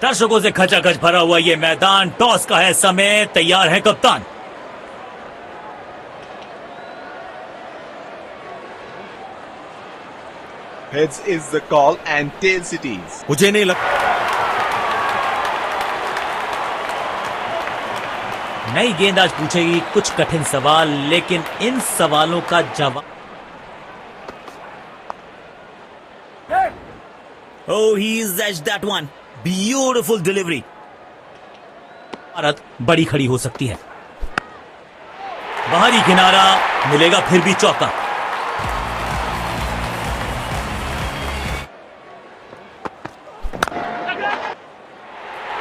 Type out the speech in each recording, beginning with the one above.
दर्शकों से खचाखच भरा हुआ ये मैदान, टॉस का है समय, तैयार है कप्तान। Heads is the call and tails it is. मुझे नहीं लगता नई गेंद आज पूछेगी कुछ कठिन सवाल, लेकिन इन सवालों का जवाब Oh, he's edged that one. Beautiful delivery. Bharat बड़ी खड़ी हो सकती है। बाहरी किनारा मिलेगा, फिर भी चौका।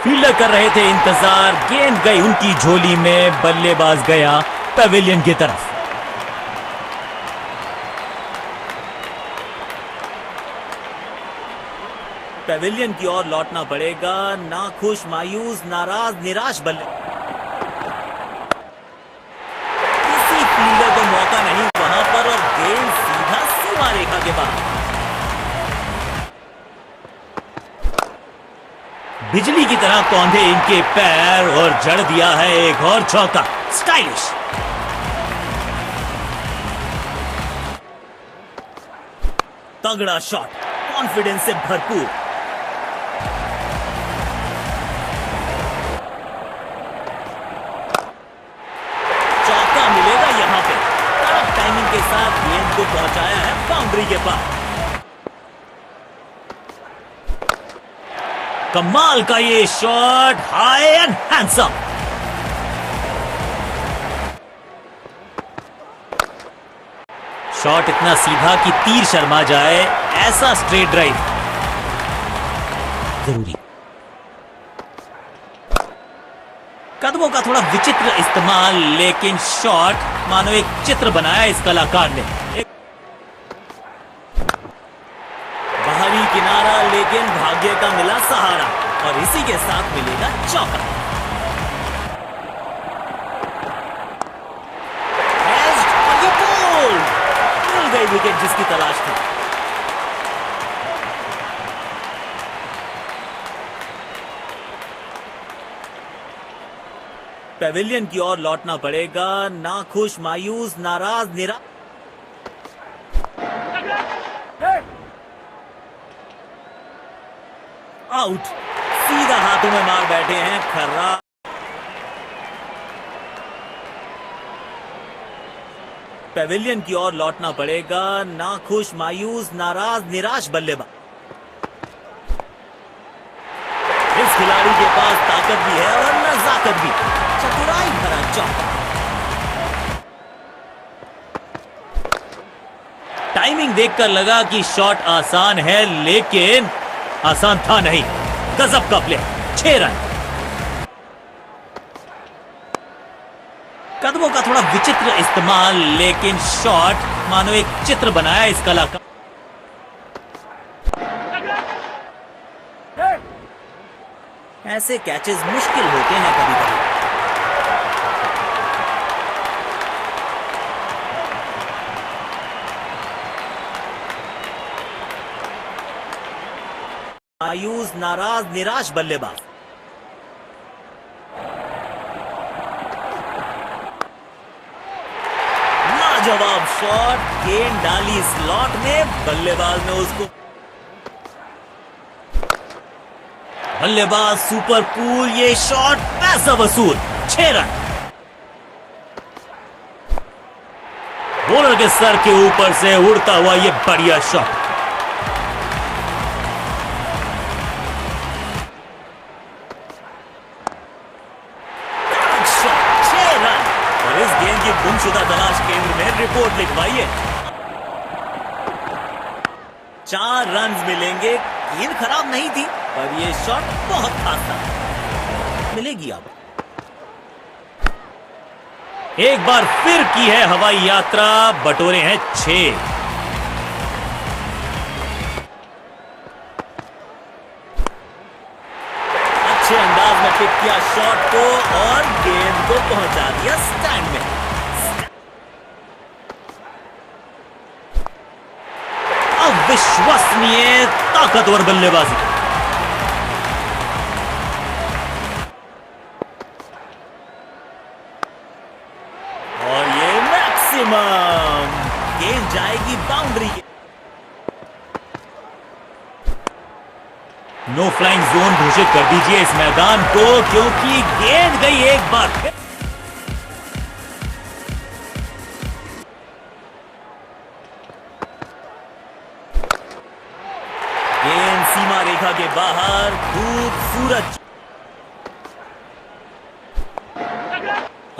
फील्डर कर रहे थे इंतजार, गेंद गई उनकी झोली में, बल्लेबाज गया पवेलियन की तरफ। पवेलियन की ओर लौटना पड़ेगा, नाखुश, मायूस, नाराज, निराश बल्ले। किसी फील्डर को मौका नहीं वहां पर और गेंद सीधा सीमा रेखा के बाहर। बिजली की तरह कौंधे इनके पैर और जड़ दिया है एक और चौका। स्टाइलिश। तगड़ा शॉट, कॉन्फिडेंस से भरपूर। चौका मिलेगा यहां पे। कड़क टाइमिंग के साथ गेंद को पहुंचाया है बाउंड्री के पास। कमाल का ये shot, high and handsome. Shot इतना सीधा कि तीर शर्मा जाए, ऐसा स्ट्रेट ड्राइव जरूरी। कदमों का थोड़ा विचित्र इस्तेमाल, लेकिन शॉट मानो एक चित्र बनाया इस कलाकार ने। बाहरी किनारा, लेकिन भाग्य का मिला सहारा और इसी के साथ मिलेगा चौका। मिल गई विकेट जिसकी तलाश थी। पवेलियन की ओर लौटना पड़ेगा, नाखुश, मायूस, नाराज, निराश। आउट। सीधा हाथों में मार बैठे हैं खर्रा। पवेलियन की ओर लौटना पड़ेगा, नाखुश, मायूस, नाराज, निराश बल्लेबाज। इस खिलाड़ी के पास ताकत भी है और नजाकत भी। चतुराई भरा चौका। टाइमिंग देखकर लगा कि शॉट आसान है, लेकिन आसान था नहीं। गजब का प्ले, 6 रन। कदमों का थोड़ा विचित्र इस्तेमाल, लेकिन शॉट मानो एक चित्र बनाया इस कलाकार। ऐसे कैचेस मुश्किल होते हैं कभी कभी। मायूस, नाराज, निराश बल्लेबाज। लाजवाब शॉट, गेंद डाली स्लॉट में, बल्लेबाज ने उसको। बल्लेबाज सुपर कूल, ये शॉट पैसा वसूल, 6 रन। बॉलर के सर के ऊपर से उड़ता हुआ ये बढ़िया शॉट। की गुमशुदा तलाश केंद्र में रिपोर्ट लिखवाइए। 4 रन मिलेंगे। गेंद खराब नहीं थी, पर यह शॉट बहुत खास था। मिलेगी अब। एक बार फिर की है हवाई यात्रा, बटोरे हैं 6। अच्छे अंदाज में पिक किया शॉट को और गेंद को पहुंचा दिया स्टैंड में। अविश्वसनीय ताकतवर बल्लेबाजी। नो फ्लाइंग जोन घोषित कर दीजिए इस मैदान को, क्योंकि गेंद गई एक बार फिर। गेंद सीमा रेखा के बाहर, खूबसूरत,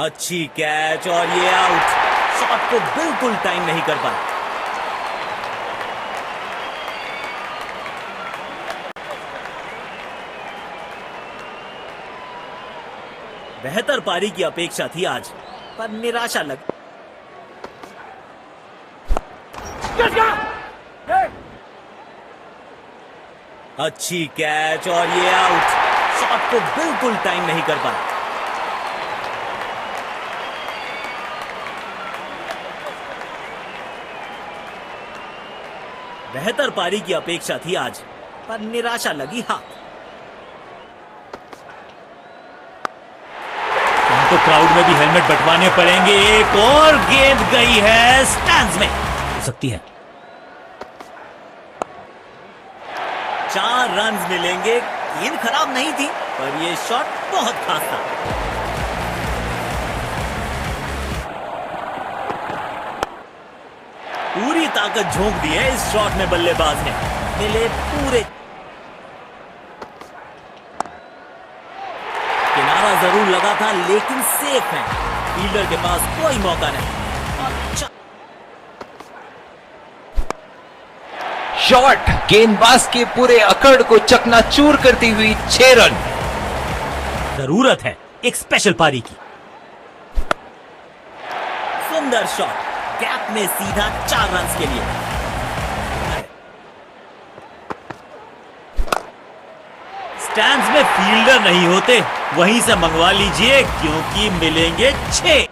अच्छी कैच और ये आउट। शॉट को बिल्कुल टाइम नहीं कर पाया। बेहतर पारी की अपेक्षा थी आज, पर निराशा लगी। अच्छी कैच और ये आउट। शॉट को बिल्कुल टाइम नहीं कर पाया। बेहतर पारी की अपेक्षा थी आज, पर निराशा लगी हाथ। तो क्राउड में भी हेलमेट बंटवाने पड़ेंगे। एक और गेंद गई है स्टैंड्स में, हो सकती है। 4 रन मिलेंगे। गेंद खराब नहीं थी, पर यह शॉट बहुत खास था। पूरी ताकत झोंक दी है इस शॉट में बल्लेबाज ने। मिले पूरे, किनारा जरूर लगा था, लेकिन सेफ है। फील्डर के पास कोई मौका नहीं। अच्छा शॉट गेंदबाज के पूरे अकड़ को चकनाचूर करती हुई 6 रन। जरूरत है एक स्पेशल पारी की। सुंदर शॉट, गैप में सीधा 4 रन के लिए। स्टैंड्स में फील्डर नहीं होते, वहीं से मंगवा लीजिए, क्योंकि मिलेंगे 6।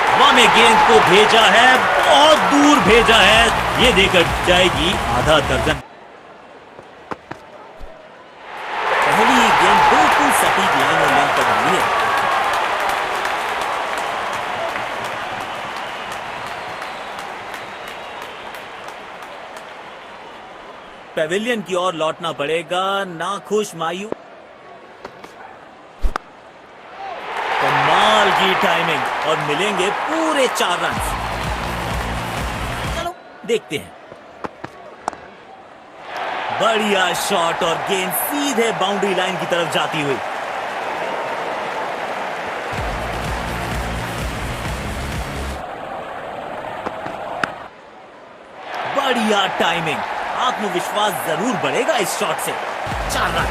हवा में गेंद को भेजा है, बहुत दूर भेजा है। ये देकर जाएगी आधा दर्जन। पहली गेंद बिल्कुल सटीक लाइन और लेंथ पर डाली है। पेविलियन की ओर लौटना पड़ेगा, नाखुश मायूस। कमाल की टाइमिंग और मिलेंगे पूरे 4 रन। चलो देखते हैं। बढ़िया शॉट और गेंद सीधे बाउंड्री लाइन की तरफ जाती हुई। बढ़िया टाइमिंग, आत्मविश्वास जरूर बढ़ेगा इस शॉट से। 4 रन।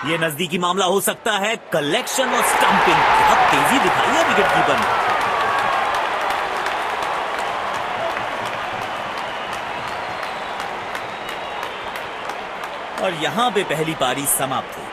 ये नजदीकी मामला हो सकता है। कलेक्शन और स्टंपिंग, बहुत तेजी दिखाई है विकेटकीपर ने। और यहां पे पहली पारी समाप्त हुई।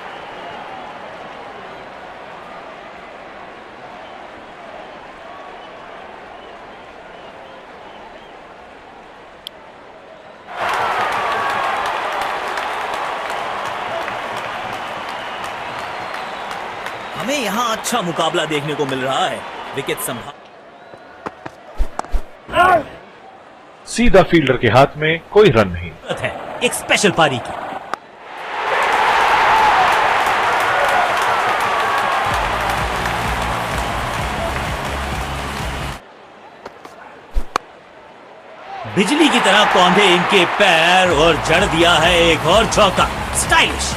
हमें यहां अच्छा मुकाबला देखने को मिल रहा है। विकेट संभाल, सीधा फील्डर के हाथ में, कोई रन नहीं है एक स्पेशल पारी की। बिजली की तरह कौंधे इनके पैर और जड़ दिया है एक और चौका। स्टाइलिश।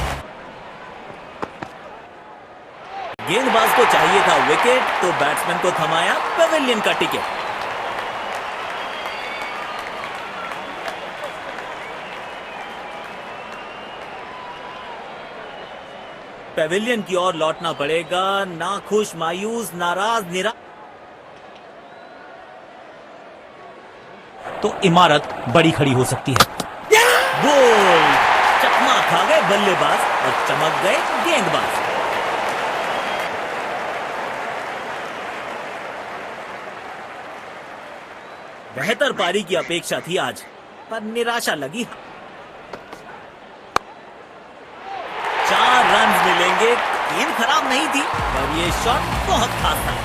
गेंदबाज को चाहिए था विकेट, तो बैट्समैन को थमाया पेविलियन का टिकट। पेविलियन की ओर लौटना पड़ेगा, नाखुश, मायूस, नाराज, तो इमारत बड़ी खड़ी हो सकती है। गोल! चकमा खा गए बल्लेबाज और चमक गए गेंदबाज। बेहतर पारी की अपेक्षा थी आज, पर निराशा लगी। 4 रन मिलेंगे। गेंद खराब नहीं थी, पर यह शॉट बहुत खास था।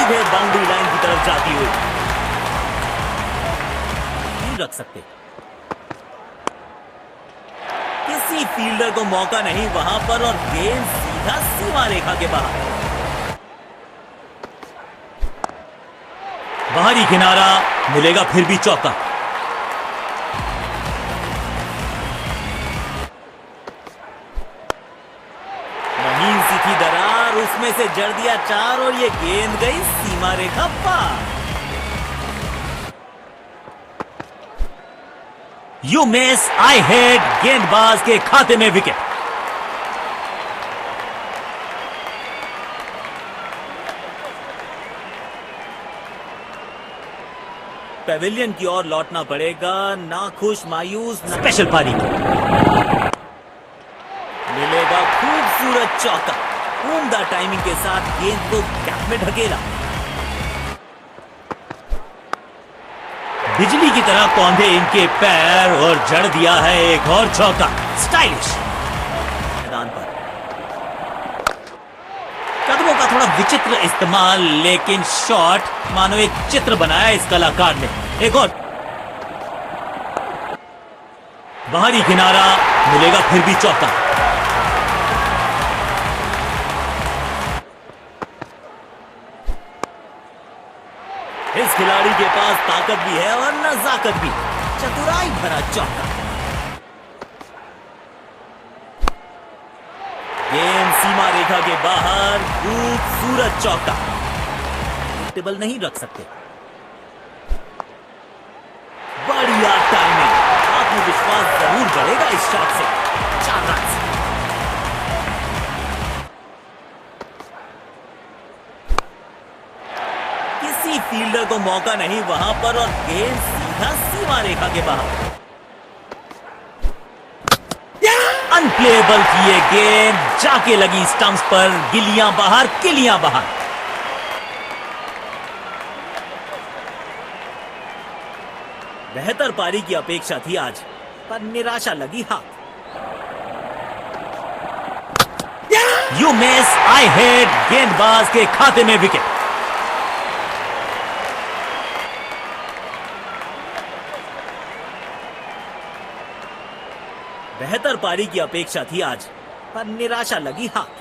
सीधे बाउंड्री लाइन की तरफ जाती हुई। नहीं रख सकते, किसी फील्डर को मौका नहीं वहां पर और गेंद सीधा सीमा रेखा के बाहर। बाहरी किनारा, मिलेगा फिर भी चौका। महीन सी थी दरार, उसमें से जड़ दिया 4 और ये गेंद गई सीमा रेखा पार। यू मिस, आई हिट, गेंदबाज के खाते में विकेट। पेविलियन की ओर लौटना पड़ेगा, नाखुश मायूस स्पेशल पारी मिलेगा खूबसूरत चौका। उम्दा टाइमिंग के साथ गेंद को गैप में ढकेला। बिजली की तरह कौंधे इनके पैर और जड़ दिया है एक और चौका। स्टाइलिश मैदान पर कदमों का थोड़ा विचित्र इस्तेमाल, लेकिन शॉट मानो एक चित्र बनाया इस कलाकार ने। एक और बाहरी किनारा, मिलेगा फिर भी चौका। इस खिलाड़ी के पास ताकत भी है और नजाकत भी। चतुराई भरा चौका। गेंद सीमा रेखा के बाहर, खूबसूरत चौका। टेबल नहीं रख सकते। बढ़िया टाइमिंग, आत्मविश्वास जरूर बढ़ेगा इस शॉट से। 4 रन। किसी फील्डर को मौका नहीं वहां पर और गेंद सीधा सीमा रेखा के बाहर। अनप्लेएबल की ये गेंद जाके लगी स्टंप्स पर। गिलियां बाहर, किलियां बाहर। बेहतर पारी की अपेक्षा थी आज, पर निराशा लगी हाथ। यू मिस, आई हिट, गेंदबाज के खाते में विकेट। बेहतर पारी की अपेक्षा थी आज, पर निराशा लगी हाथ।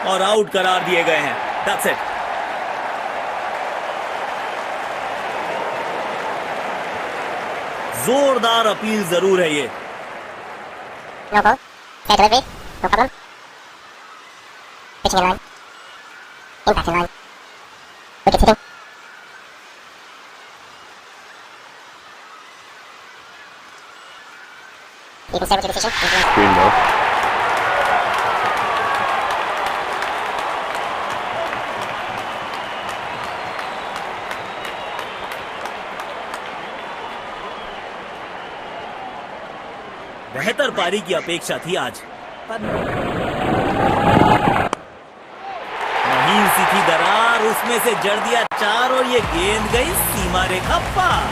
और आउट करार दिए गए हैं। That's it. जोरदार अपील जरूर है ये। No ball. Fair delivery. No problem. Pitching in line. Impact in line. Wicket hitting. You can say what your decision. Green ball. बेहतर पारी की अपेक्षा थी आज, पर महीन सी थी दरार, उसमें से जड़ दिया 4 और ये गेंद गई सीमा रेखा पार।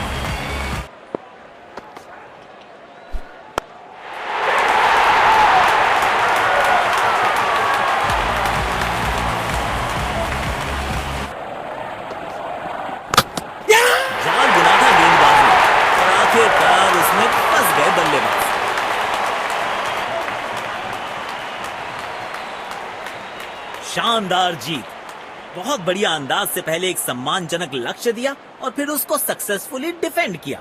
जाल बुना था गेंदबाज ने और आखिरकार उसमें फंस गए बल्लेबाज। शानदार जीत। बहुत बढ़िया अंदाज से पहले एक सम्मानजनक लक्ष्य दिया और फिर उसको सक्सेसफुली डिफेंड किया।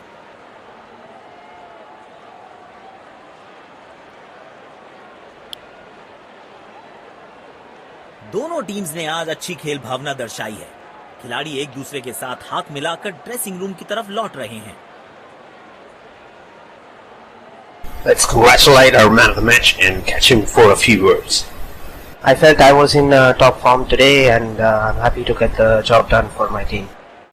दोनों टीम्स ने आज अच्छी खेल भावना दर्शाई है। खिलाड़ी एक दूसरे के साथ हाथ मिलाकर ड्रेसिंग रूम की तरफ लौट रहे हैं। Let's congratulate our man of the match and catch him for a few words. I felt I was in top form today and I'm happy to get the job done for my team.